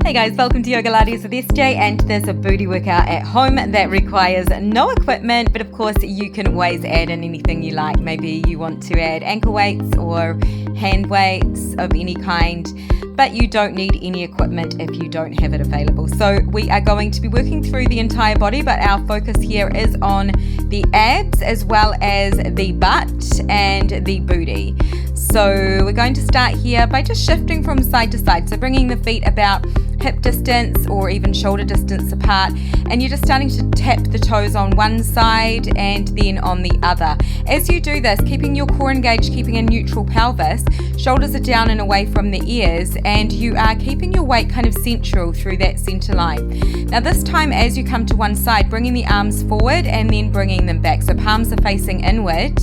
Hey guys, welcome to YOGALATES with SJ, and there's a booty workout at home that requires no equipment, but of course you can always add in anything you like. Maybe you want to add ankle weights or hand weights of any kind, but you don't need any equipment if you don't have it available. So we are going to be working through the entire body, but our focus here is on the abs as well as the butt and the booty. So we're going to start here by just shifting from side to side. So bringing the feet about hip distance or even shoulder distance apart, and you're just starting to tap the toes on one side and then on the other. As you do this, keeping your core engaged, keeping a neutral pelvis, shoulders are down and away from the ears, and you are keeping your weight kind of central through that center line. Now this time, as you come to one side, bringing the arms forward and then bringing them back. So palms are facing inward,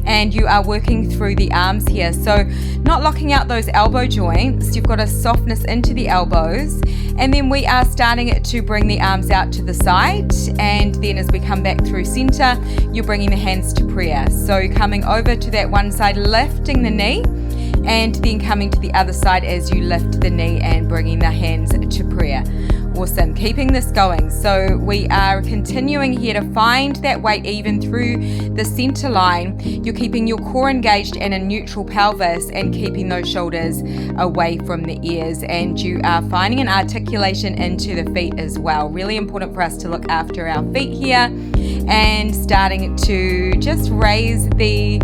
and you are working through the arms here. So not locking out those elbow joints, you've got a softness into the elbows, and then we are starting to bring the arms out to the side, and then as we come back through center, you're bringing the hands to prayer. So coming over to that one side, lifting the knee, and then coming to the other side as you lift the knee and bringing the hands to prayer. Awesome, keeping this going. So we are continuing here to find that weight even through the center line. You're keeping your core engaged in a neutral pelvis and keeping those shoulders away from the ears, and you are finding an articulation into the feet as well. Really important for us to look after our feet here, and starting to just raise the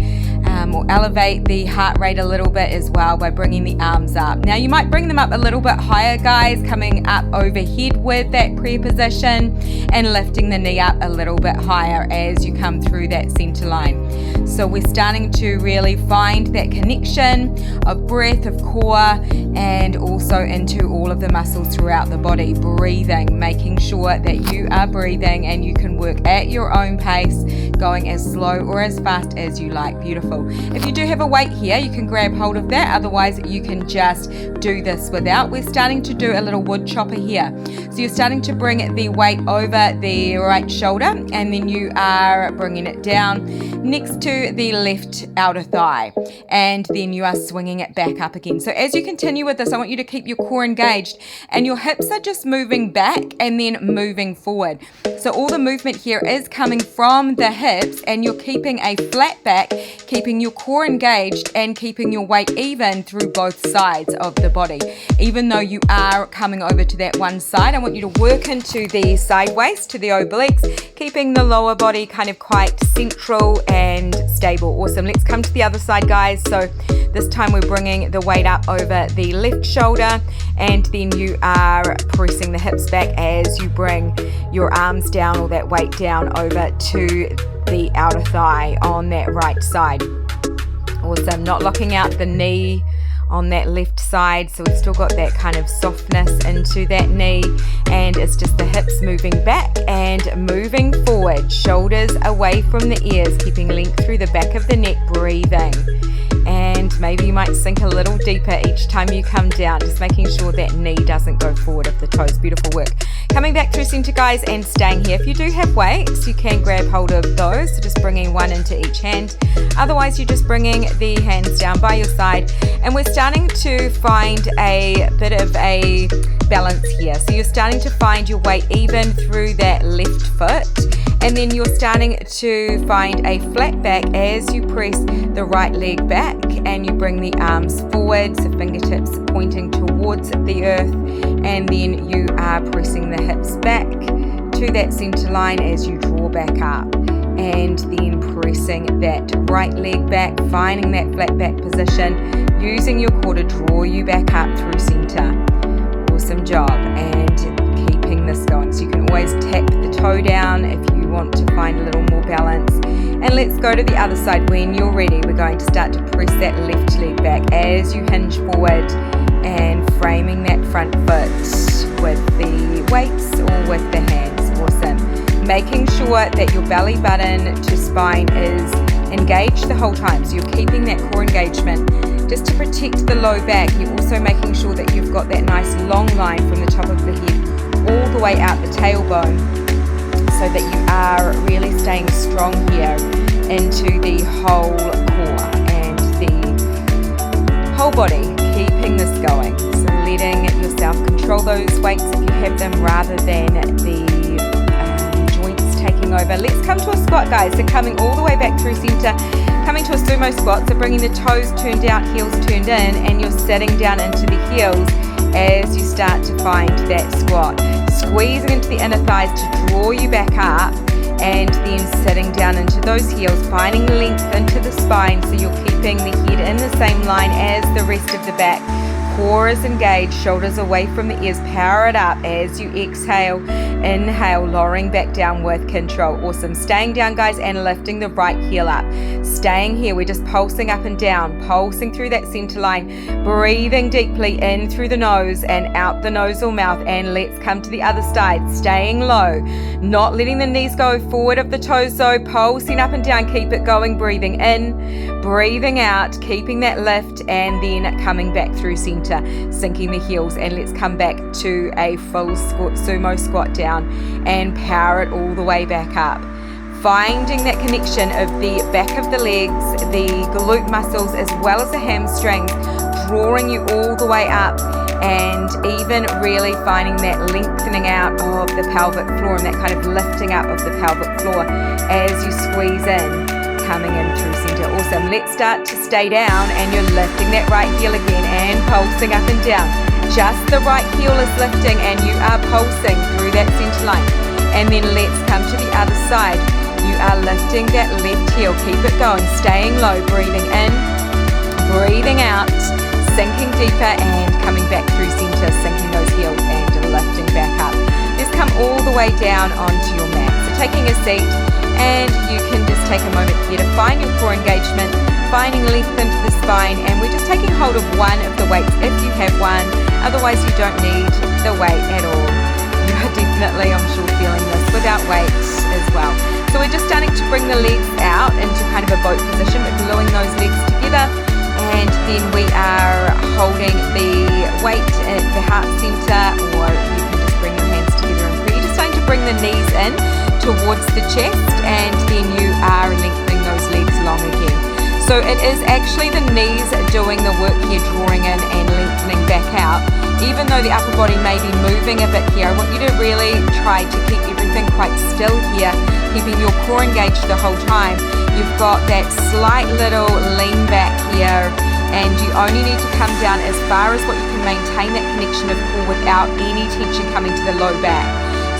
or elevate the heart rate a little bit as well by bringing the arms up. Now you might bring them up a little bit higher, guys, coming up overhead with that prayer position and lifting the knee up a little bit higher as you come through that center line. So we're starting to really find that connection of breath, of core, and also into all of the muscles throughout the body. Breathing, making sure that you are breathing, and you can work at your own pace, going as slow or as fast as you like. Beautiful. If you do have a weight here, you can grab hold of that. Otherwise, you can just do this without. We're starting to do a little wood chopper here. So you're starting to bring the weight over the right shoulder, and then you are bringing it down next to the left outer thigh, and then you are swinging it back up again. So as you continue with this, I want you to keep your core engaged, and your hips are just moving back and then moving forward. So all the movement here is coming from the hips, and you're keeping a flat back, keeping your core engaged and keeping your weight even through both sides of the body. Even though you are coming over to that one side, I want you to work into the side waist, to the obliques, keeping the lower body kind of quite central and stable. Awesome. Let's come to the other side, guys. So this time we're bringing the weight up over the left shoulder, and then you are pressing the hips back as you bring your arms down, or that weight down over to the outer thigh on that right side. Awesome. Not locking out the knee on that left side, so we've still got that kind of softness into that knee, and it's just the hips moving back and moving forward, shoulders away from the ears, keeping length through the back of the neck, breathing. And maybe you might sink a little deeper each time you come down, just making sure that knee doesn't go forward of the toes. Beautiful work. Coming back through center, guys, and staying here. If you do have weights, you can grab hold of those, so just bringing one into each hand. Otherwise, you're just bringing the hands down by your side, and we're starting to find a bit of a balance here. So you're starting to find your weight even through that left foot, and then you're starting to find a flat back as you press the right leg back, and you bring the arms forward, so fingertips pointing towards the earth, and then you are pressing the hips back to that center line as you draw back up, and then pressing that right leg back, finding that flat back position, using your core to draw you back up through center. Awesome job, and keeping this going. So you can always tap the toe down if you want to find a little more balance. And let's go to the other side. When you're ready, we're going to start to press that left leg back as you hinge forward and framing that front foot with the weights or with the hands. Awesome. Making sure that your belly button to spine is engaged the whole time. So you're keeping that core engagement just to protect the low back. You're also making sure that you've got that nice long line from the top of the head all the way out the tailbone, so that you are really staying strong here into the whole core and the whole body, keeping this going. So letting your yourself. Control those weights if you have them rather than the joints taking over. Let's come to a squat, guys. So coming all the way back through center, coming to a sumo squat. So bringing the toes turned out, heels turned in, and you're sitting down into the heels as you start to find that squat. Squeezing into the inner thighs to draw you back up, and then sitting down into those heels, finding length into the spine so you're keeping the head in the same line as the rest of the back. Core is engaged, shoulders away from the ears. Power it up as you exhale. Inhale, lowering back down with control. Awesome. Staying down, guys, and lifting the right heel up. Staying here, we're just pulsing up and down, pulsing through that center line, breathing deeply in through the nose and out the nose or mouth. And let's come to the other side, staying low, not letting the knees go forward of the toes though, pulsing up and down. Keep it going, breathing in, breathing out, keeping that lift, and then coming back through center, sinking the heels. And let's come back to a full sumo squat down and power it all the way back up. Finding that connection of the back of the legs, the glute muscles, as well as the hamstrings, drawing you all the way up, and even really finding that lengthening out of the pelvic floor and that kind of lifting up of the pelvic floor as you squeeze in, coming in through center. Awesome. Let's start to stay down, and you're lifting that right heel again and pulsing up and down. Just the right heel is lifting and you are pulsing through that center line. And then let's come to the other side. You are lifting that left heel. Keep it going, staying low, breathing in, breathing out, sinking deeper and coming back through center, sinking those heels and lifting back up. Let's come all the way down onto your mat. So taking a seat, and you can just take a moment here to find your core engagement, finding length into the spine, and we're just taking hold of one of the weights if you have one. Otherwise, you don't need the weight at all. You are definitely, I'm sure, feeling this without weights as well. So we're just starting to bring the legs out into kind of a boat position. We're gluing those legs together, and then we are holding the weight at the heart center, or you can just bring your hands together in prayer. You're just starting to bring the knees in towards the chest, and then you are lengthening those legs long again. So it is actually the knees doing the work here, drawing in and lengthening back out. Even though the upper body may be moving a bit here, I want you to really try to keep everything quite still here, keeping your core engaged the whole time. You've got that slight little lean back here, and you only need to come down as far as what you can maintain that connection of core without any tension coming to the low back.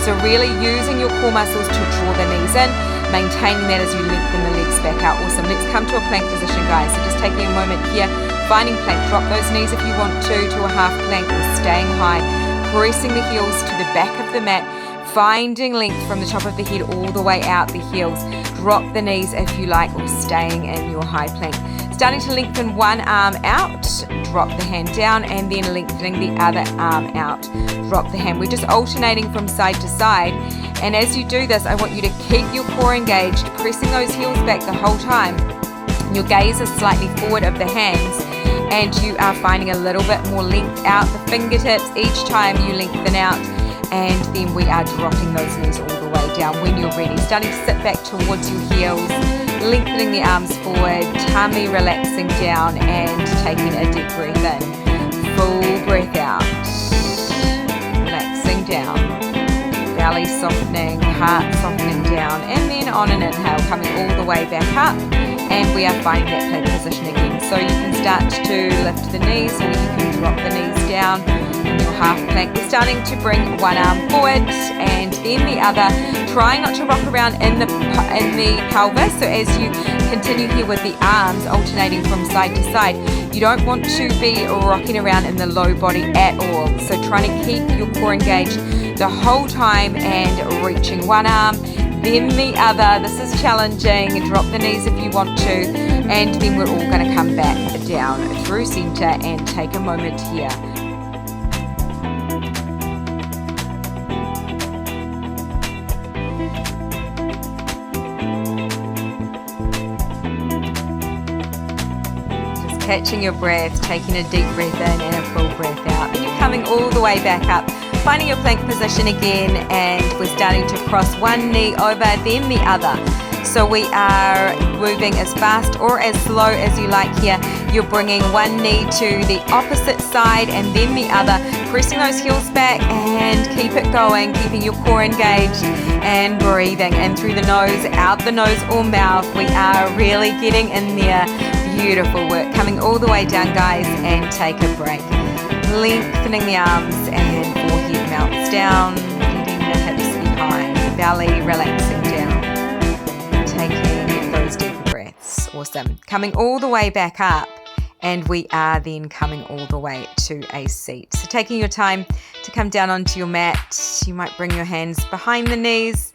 So really using your core muscles to draw the knees in, maintaining that as you lengthen the legs back out. Awesome. Let's come to a plank position, guys. So just taking a moment here, finding plank. Drop those knees if you want to a half plank, or staying high, pressing the heels to the back of the mat, finding length from the top of the head all the way out the heels. Drop the knees if you like, or staying in your high plank. Starting to lengthen one arm out, drop the hand down, and then lengthening the other arm out, drop the hand. We're just alternating from side to side, and as you do this, I want you to keep your core engaged, pressing those heels back the whole time. Your gaze is slightly forward of the hands, and you are finding a little bit more length out the fingertips each time you lengthen out, and then we are dropping those knees all the way down when you're ready. Starting to sit back towards your heels, lengthening the arms forward, tummy relaxing down, and taking a deep breath in. Full breath out, relaxing down, belly softening, heart softening down, and then on an inhale, coming all the way back up, and we are finding that plank position again. So you can start to lift the knees, or you can drop the knees down in your half plank. We're starting to bring one arm forward and then the other, trying not to rock around in the pelvis. So as you continue here with the arms alternating from side to side, you don't want to be rocking around in the low body at all. So trying to keep your core engaged the whole time and reaching one arm, then the other. This is challenging. Drop the knees if you want to, and then we're all going to come back down through center and take a moment here. Just catching your breath, taking a deep breath in and a full breath out, and you're coming all the way back up, finding your plank position again, and we're starting to cross one knee over, then the other. So we are moving as fast or as slow as you like here, You're bringing one knee to the opposite side and then the other, pressing those heels back, and keep it going, keeping your core engaged and breathing in through the nose, out the nose or mouth. We are really getting in there. Beautiful work. Coming all the way down, guys, and take a break. Lengthening the arms and forehead melts down, letting the hips behind, belly relaxing down, taking those deeper breaths. Awesome. Coming all the way back up, and we are then coming all the way to a seat. So taking your time to come down onto your mat, you might bring your hands behind the knees,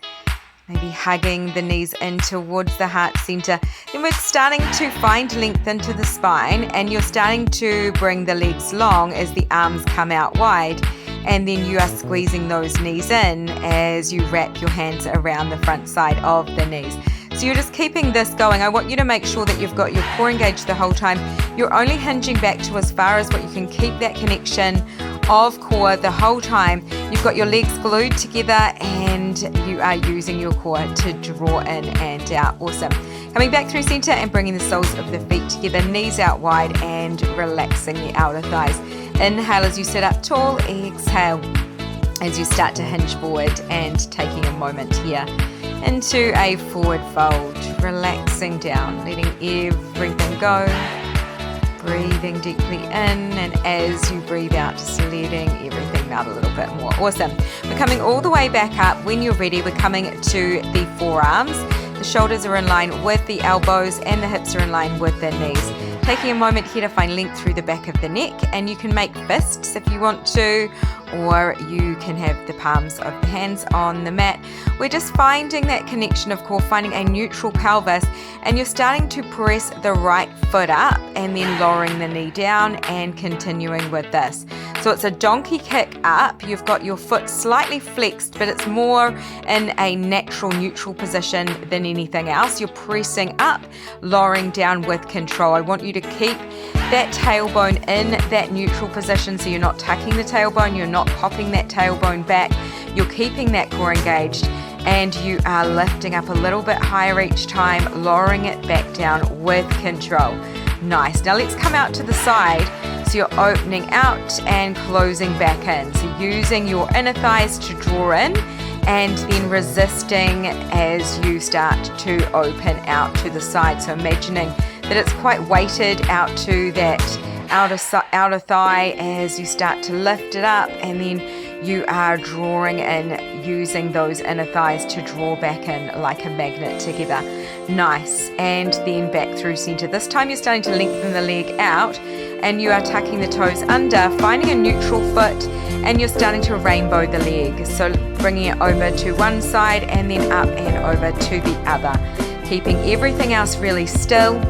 maybe hugging the knees in towards the heart center. Then we're starting to find length into the spine, and you're starting to bring the legs long as the arms come out wide. And then you are squeezing those knees in as you wrap your hands around the front side of the knees. So you're just keeping this going. I want you to make sure that you've got your core engaged the whole time. You're only hinging back to as far as what you can keep that connection of core the whole time. You've got your legs glued together and you are using your core to draw in and out. Awesome. Coming back through center and bringing the soles of the feet together, knees out wide and relaxing the outer thighs. Inhale as you sit up tall, exhale as you start to hinge forward, and taking a moment here into a forward fold, relaxing down, letting everything go, breathing deeply in, and as you breathe out, just letting everything melt a little bit more. Awesome. We're coming all the way back up. When you're ready, we're coming to the forearms. The shoulders are in line with the elbows and the hips are in line with the knees. Taking a moment here to find length through the back of the neck, and you can make fists if you want to, or you can have the palms of the hands on the mat. We're just finding that connection of core, finding a neutral pelvis, and you're starting to press the right foot up and then lowering the knee down and continuing with this. So it's a donkey kick up. You've got your foot slightly flexed, but it's more in a natural neutral position than anything else. You're pressing up, lowering down with control. I want you to keep that tailbone in that neutral position, so you're not tucking the tailbone, you're not popping that tailbone back, you're keeping that core engaged, and you are lifting up a little bit higher each time, lowering it back down with control. Nice. Now let's come out to the side. So you're opening out and closing back in. So using your inner thighs to draw in and then resisting as you start to open out to the side. So imagining that it's quite weighted out to that outer thigh as you start to lift it up, and then you are drawing in, using those inner thighs to draw back in like a magnet together. Nice. And then back through center. This time you're starting to lengthen the leg out and you are tucking the toes under, finding a neutral foot, and you're starting to rainbow the leg. So bringing it over to one side and then up and over to the other. Keeping everything else really still.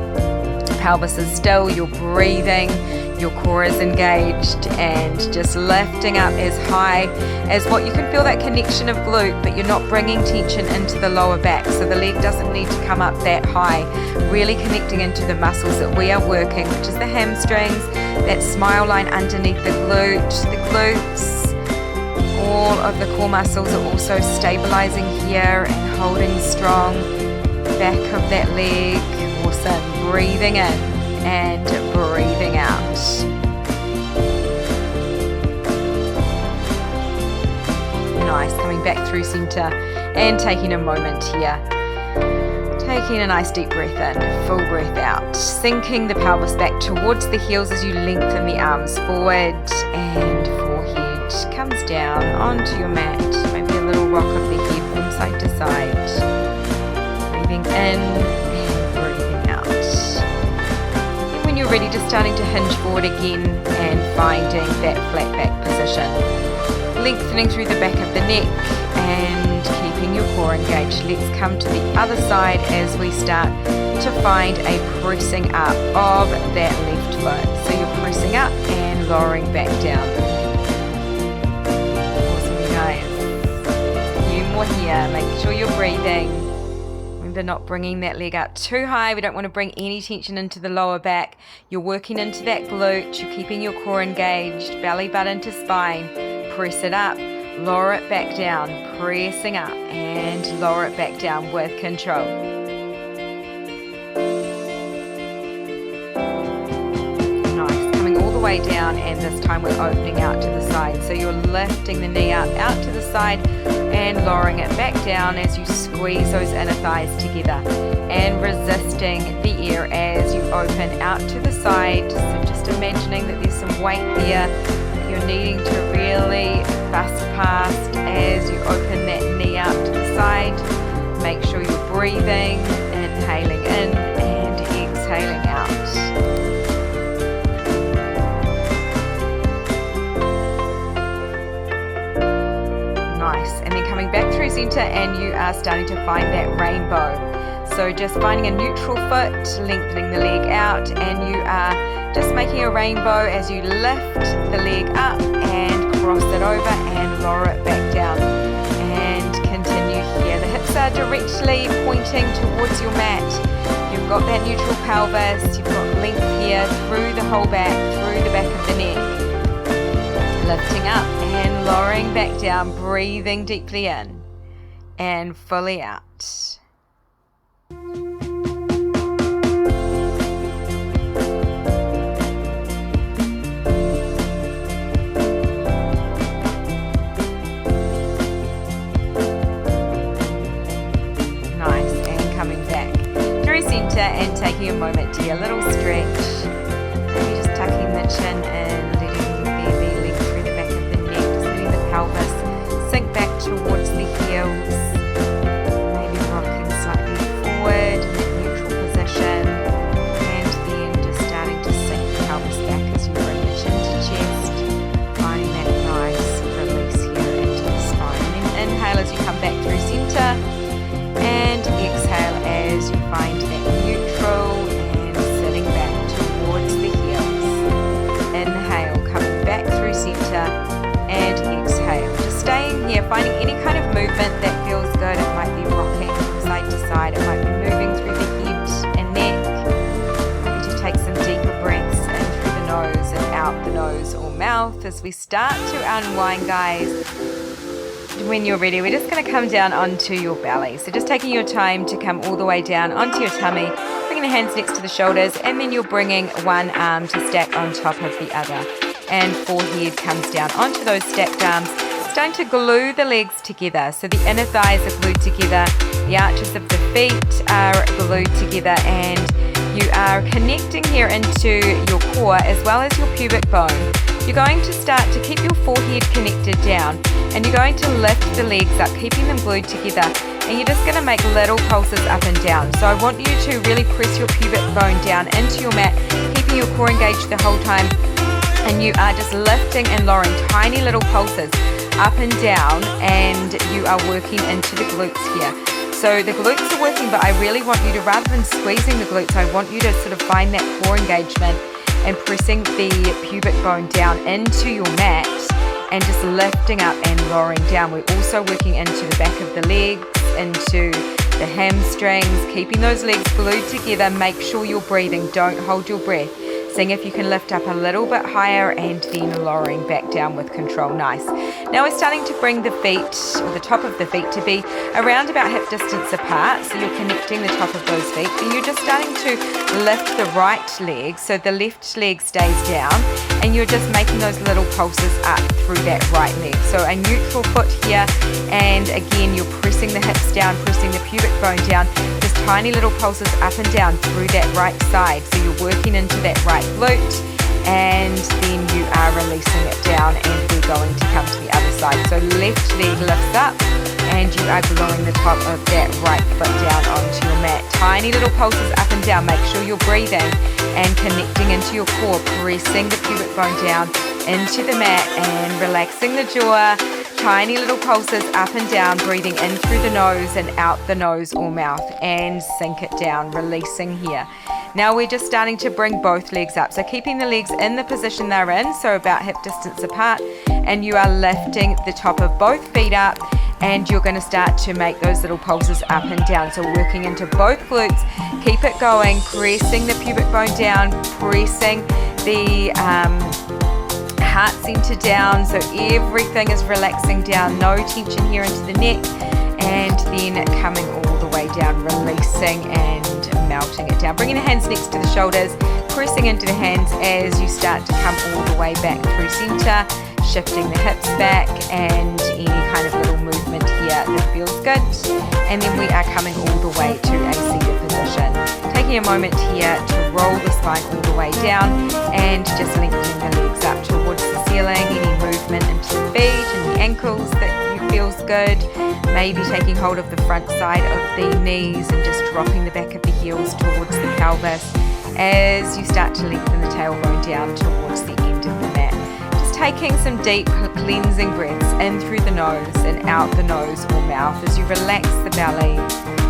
Pelvis is still, you're breathing, your core is engaged, and just lifting up as high as what you can feel that connection of glute, but you're not bringing tension into the lower back, so the leg doesn't need to come up that high. Really connecting into the muscles that we are working, which is the hamstrings, that smile line underneath the glutes. All of the core muscles are also stabilizing here and holding strong. Back of that leg. Awesome. Breathing in and breathing out. Nice. Coming back through center and taking a moment here. Taking a nice deep breath in, full breath out. Sinking the pelvis back towards the heels as you lengthen the arms forward, and forehead comes down onto your mat. Maybe a little rock of the head from side to side. Breathing in and breathing out. And when you're ready, just starting to hinge forward again and finding that flat back position. Lengthening through the back of the neck and keeping your core engaged. Let's come to the other side as we start to find a pressing up of that left foot. So you're pressing up and lowering back down. Awesome, guys. A few more here. Making sure you're breathing. Remember, not bringing that leg up too high. We don't want to bring any tension into the lower back. You're working into that glute. You're keeping your core engaged. Belly button to spine. Press it up. Lower it back down. Pressing up and lower it back down with control. way down, and this time we're opening out to the side. So you're lifting the knee up out to the side and lowering it back down as you squeeze those inner thighs together and resisting the air as you open out to the side. So just imagining that there's some weight there you're needing to really bust past as you open that knee out to the side. Make sure you're breathing, inhaling in and exhaling out. Nice. And then coming back through center, and you are starting to find that rainbow. So just finding a neutral foot, lengthening the leg out, and you are just making a rainbow as you lift the leg up and cross it over and lower it back down. And continue here. The hips are directly pointing towards your mat. You've got that neutral pelvis, you've got length here through the whole back, through the back of the neck. Lifting up and lowering back down, breathing deeply in and fully out. And taking a moment to a little stretch. Maybe just tucking the chin in, letting the belly leak through the back of the neck, just letting the pelvis sink back towards the heels. Maybe rocking slightly forward in that neutral position, and then just starting to sink the pelvis back as you bring the chin to chest, finding that nice release here into the spine. And then inhale as you come back through center, and exhale as you find that neutral and sitting back towards the heels. Inhale, coming back through center, and exhale. Just staying here, finding any kind of movement that feels good. It might be rocking from side to side, it might be moving through the head and neck. Maybe just take some deeper breaths in through the nose and out the nose or mouth as we start to unwind, guys. When you're ready, we're just going to come down onto your belly. So just taking your time to come all the way down onto your tummy, bringing the hands next to the shoulders, and then you're bringing one arm to stack on top of the other. And forehead comes down onto those stacked arms. Starting to glue the legs together. So the inner thighs are glued together, the arches of the feet are glued together, and you are connecting here into your core as well as your pubic bone. You're going to start to keep your forehead connected down, and you're going to lift the legs up, keeping them glued together, and you're just going to make little pulses up and down. So I want you to really press your pubic bone down into your mat, keeping your core engaged the whole time, and you are just lifting and lowering tiny little pulses up and down, and you are working into the glutes here. So the glutes are working, but I really want you to, rather than squeezing the glutes, I want you to sort of find that core engagement and pressing the pubic bone down into your mat and just lifting up and lowering down. We're also working into the back of the legs, into the hamstrings, keeping those legs glued together. Make sure you're breathing, don't hold your breath. Seeing if you can lift up a little bit higher and then lowering back down with control. Nice. Now we're starting to bring the feet, or the top of the feet, to be around about hip distance apart. So you're connecting the top of those feet. Then you're just starting to lift the right leg, so the left leg stays down, and you're just making those little pulses up through that right leg. So a neutral foot here, and again you're pressing the hips down, pressing the pubic bone down, just tiny little pulses up and down through that right side. So you're working into that right glute, and then you are releasing it down, and we're going to come to the other side. So left leg lifts up, and you are gluing the top of that right foot down onto your mat. Tiny little pulses up and down. Make sure you're breathing and connecting into your core, pressing the pubic bone down into the mat and relaxing the jaw. Tiny little pulses up and down, breathing in through the nose and out the nose or mouth, and sink it down, releasing here. Now we're just starting to bring both legs up. So keeping the legs in the position they're in, so about hip distance apart, and you are lifting the top of both feet up, and you're going to start to make those little pulses up and down. So working into both glutes, keep it going, pressing the pubic bone down, pressing the heart center down, so everything is relaxing down, no tension here into the neck, and then coming all the way down, releasing and melting it down. Bringing the hands next to the shoulders, pressing into the hands as you start to come all the way back through center, shifting the hips back and any kind of little movement here that feels good. And then we are coming all the way to a seated position. Taking a moment here to roll the spine all the way down and just lengthening the legs up towards the ceiling. Any movement into the feet and the ankles that you feels good. Maybe taking hold of the front side of the knees and just dropping the back of the heels towards the pelvis as you start to lengthen the tailbone down towards the end of the mat. Just taking some deep cleansing breaths in through the nose and out the nose or mouth as you relax the belly,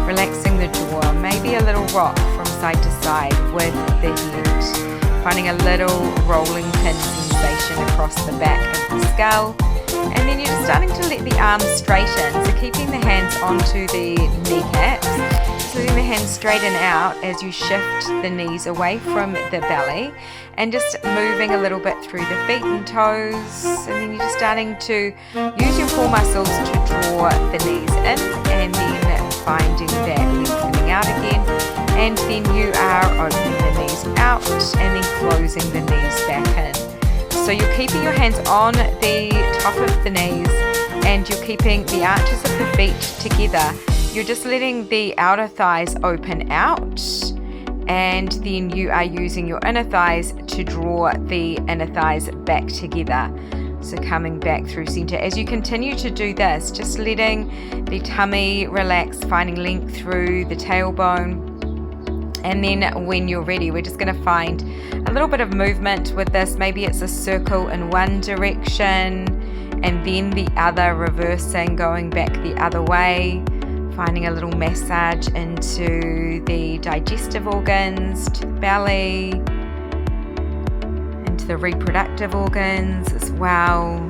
relaxing the jaw, maybe a little rock from side to side with the head, finding a little rolling pin sensation across the back of the skull. And then you're just starting to let the arms straighten, so keeping the hands onto the kneecaps, just letting the hands straighten out as you shift the knees away from the belly and just moving a little bit through the feet and toes. And then you're just starting to use your core muscles to draw the knees in and then finding that lengthening out again. And then you are opening the knees out and then closing the knees back in. So you're keeping your hands on the top of the knees and you're keeping the arches of the feet together. You're just letting the outer thighs open out and then you are using your inner thighs to draw the inner thighs back together. So coming back through center. As you continue to do this, just letting the tummy relax, finding length through the tailbone. And then when you're ready, we're just going to find a little bit of movement with this. Maybe it's a circle in one direction and then the other, reversing, going back the other way. Finding a little massage into the digestive organs, to the belly, into the reproductive organs as well.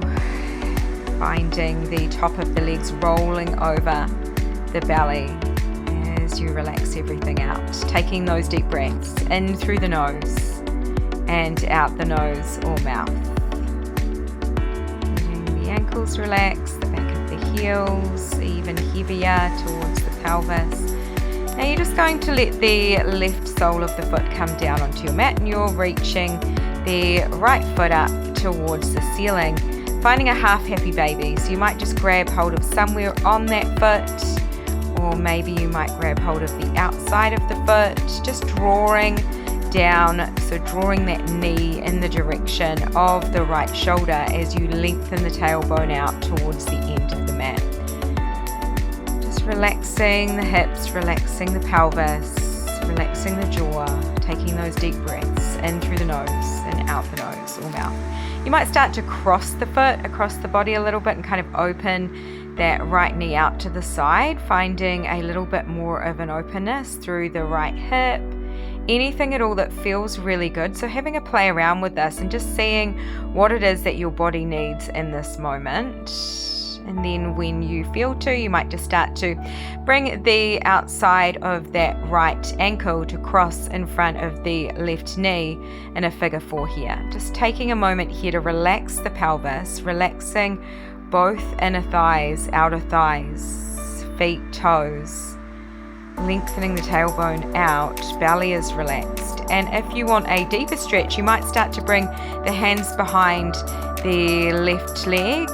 Finding the top of the legs rolling over the belly as you relax everything out. Taking those deep breaths in through the nose and out the nose or mouth. Letting the ankles relax, the back of the heels even heavier towards the pelvis. Now you're just going to let the left sole of the foot come down onto your mat and you're reaching the right foot up towards the ceiling. Finding a half happy baby. So you might just grab hold of somewhere on that foot, or maybe you might grab hold of the outside of the foot, just drawing down, so drawing that knee in the direction of the right shoulder as you lengthen the tailbone out towards the end of the mat. Just relaxing the hips, relaxing the pelvis, relaxing the jaw, taking those deep breaths in through the nose and out the nose or mouth. You might start to cross the foot across the body a little bit and kind of open that right knee out to the side, finding a little bit more of an openness through the right hip. Anything at all that feels really good. So having a play around with this and just seeing what it is that your body needs in this moment. And then when you feel to, you might just start to bring the outside of that right ankle to cross in front of the left knee in a figure 4 here. Just taking a moment here to relax the pelvis, relaxing both inner thighs, outer thighs, feet, toes, lengthening the tailbone out, belly is relaxed. And if you want a deeper stretch, you might start to bring the hands behind the left leg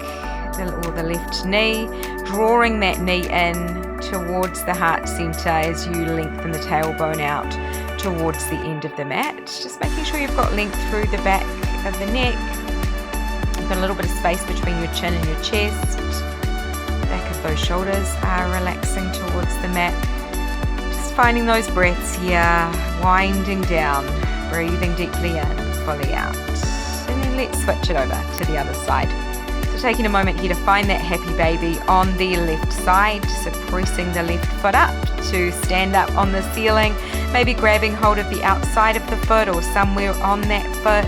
or the left knee, drawing that knee in towards the heart center as you lengthen the tailbone out towards the end of the mat. Just making sure you've got length through the back of the neck. You've got a little bit of space between your chin and your chest. Back of those shoulders are relaxing towards the mat. Just finding those breaths here, winding down, breathing deeply in, fully out. And then let's switch it over to the other side. Taking a moment here to find that happy baby on the left side, so pressing the left foot up to stand up on the ceiling, maybe grabbing hold of the outside of the foot or somewhere on that foot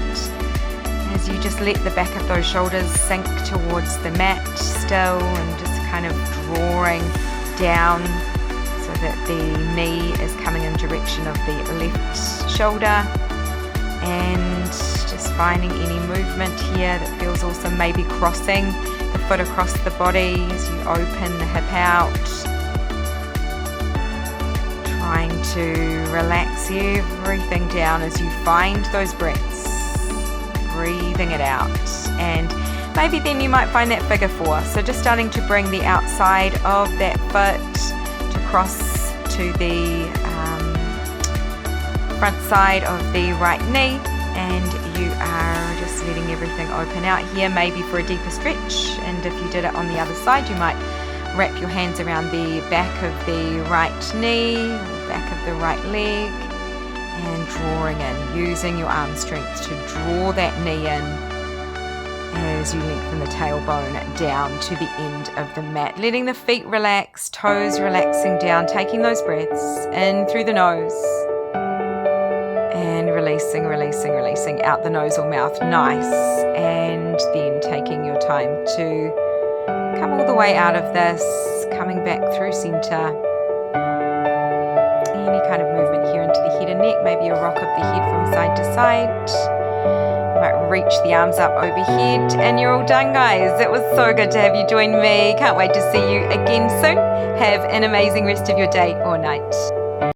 as you just let the back of those shoulders sink towards the mat still, and just kind of drawing down so that the knee is coming in direction of the left shoulder. And just finding any movement here that feels awesome, maybe crossing the foot across the body as you open the hip out. Trying to relax everything down as you find those breaths, breathing it out. And maybe then you might find that figure 4. So just starting to bring the outside of that foot to cross to the front side of the right knee, and you are just letting everything open out here, maybe for a deeper stretch. And if you did it on the other side, you might wrap your hands around the back of the right knee, back of the right leg, and drawing in, using your arm strength to draw that knee in as you lengthen the tailbone down to the end of the mat. Letting the feet relax, toes relaxing down, taking those breaths in through the nose and releasing, releasing, releasing out the nose or mouth. Nice. And then taking your time to come all the way out of this, coming back through center. Any kind of movement here into the head and neck, maybe a rock of the head from side to side. You might reach the arms up overhead, and you're all done, guys. It was so good to have you join me. Can't wait to see you again soon. Have an amazing rest of your day or night.